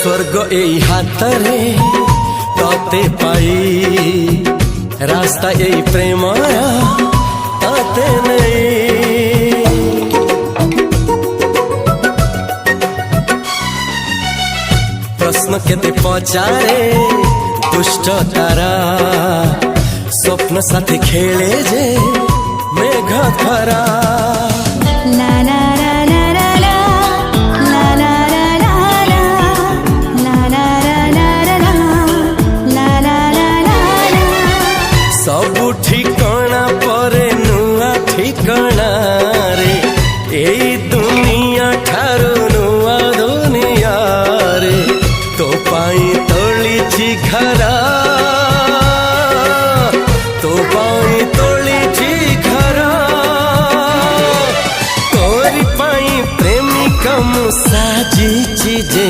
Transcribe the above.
स्वर्ग एई हातरे तते पाई रास्ता एई प्रेम तते नहीं। प्रश्न केते पचारे दुष्ट तारा स्वप्न साथी खेले जे मेघ खरा। सबु ठिकाना परे नुआ ठिकाना रे एई दुनिया ठारू नुआ दुनिया रे। तो पाई तोलिछि घरा तो पाई तोलिछि घरा तोरी पाई प्रेमिका मु साजिछि जे।